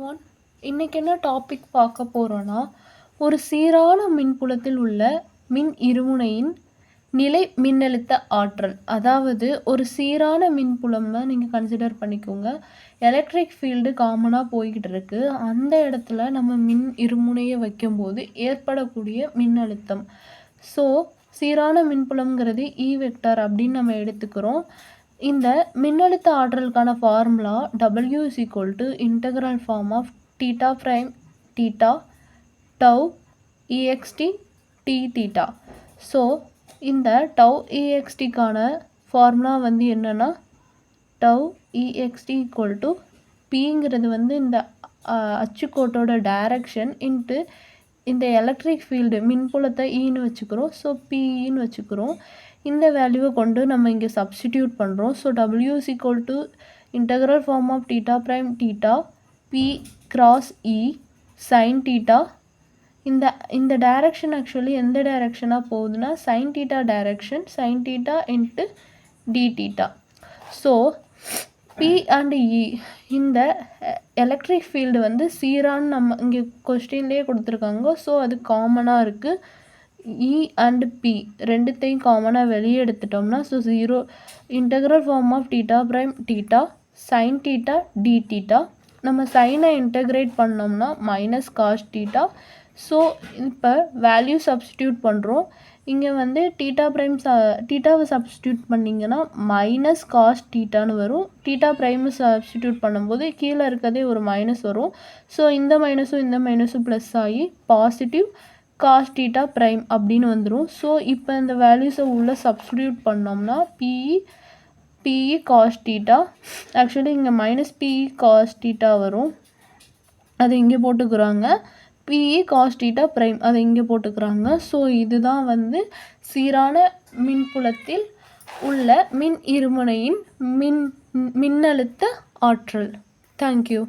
One இன்னைக்கு என்ன topic பார்க்க போகிறோன்னா, ஒரு சீரான மின்புலத்தில் உள்ள மின் இருமுனையின் நிலை மின்னழுத்த ஆற்றல். அதாவது ஒரு சீரான மின்புலம்னு நீங்கள் கன்சிடர் பண்ணிக்கோங்க. எலக்ட்ரிக் ஃபீல்டு காமனாக போய்கிட்டு இருக்கு. அந்த இடத்துல நம்ம மின் இருமுனையை வைக்கும்போது ஏற்படக்கூடிய மின்னழுத்தம். ஸோ சீரான மின்புலம்ங்கிறது இ வெக்டார் அப்படின்னு நம்ம எடுத்துக்கிறோம். இந்த மின்னழுத்த ஆற்றலுக்கான formula W is equal to integral form of theta prime theta tau ext t theta. So இந்த tau extக்கான ஃபார்முலா வந்து என்னென்னா tau ext equal to Pங்கிறது வந்து இந்த அச்சுக்கோட்டோட டைரக்ஷன் இன்ட்டு இந்த எலக்ட்ரிக் ஃபீல்டு மின்புலத்தை ஈன்னு வச்சுக்கிறோம். ஸோ பின்னு வச்சுக்கிறோம். இந்த வேல்யூவை கொண்டு நம்ம இங்கே சப்ஸ்டிடியூட் பண்ணுறோம். So W is equal to integral form of theta prime theta P cross E sin theta. இந்த டைரக்ஷன் ஆக்சுவலி எந்த டைரக்ஷனாக போகுதுன்னா sin theta direction sin theta into d theta. So P and E இந்த electric field வந்து சீரான்னு நம்ம இங்கே கொஸ்டின்லேயே கொடுத்துருக்காங்க. So அது காமனாக இருக்குது. E அண்ட் P ரெண்டுத்தையும் காமனாக வெளியே எடுத்துட்டோம்னா so 0 integral form of theta prime theta sine theta d theta. நம்ம சைனை இன்டெக்ரேட் பண்ணோம்னா மைனஸ் காஸ் தீட்டா. ஸோ இப்போ வேல்யூ சப்ஸ்டியூட் பண்ணுறோம். இங்கே வந்து தீட்டாவை சப்ஸ்டியூட் பண்ணிங்கன்னா மைனஸ் காஸ் தீட்டான்னு வரும். தீட்டா ப்ரைமு சப்ஸ்டியூட் பண்ணும்போது கீழே இருக்கதே ஒரு மைனஸ் வரும். ஸோ இந்த மைனஸும் ப்ளஸ் ஆகி பாசிட்டிவ் காஸ் தீட்டா ப்ரைம் அப்படின்னு வந்துடும். ஸோ இப்போ இந்த வேல்யூஸை உள்ளே சப்ஸ்டியூட் பண்ணோம்னா பிஇ காஸ் தீட்டா, ஆக்சுவலி இங்கே மைனஸ் பிஇ காஸ் தீட்டா வரும், அது இங்கே போட்டுக்கிறாங்க. பிஇ காஸ் தீட்டா ப்ரைம் அதை இங்கே போட்டுக்கிறாங்க. ஸோ இதுதான் வந்து சீரான மின்புலத்தில் உள்ள மின் இருமுனையின் மின்னழுத்த ஆற்றல். தேங்க்யூ.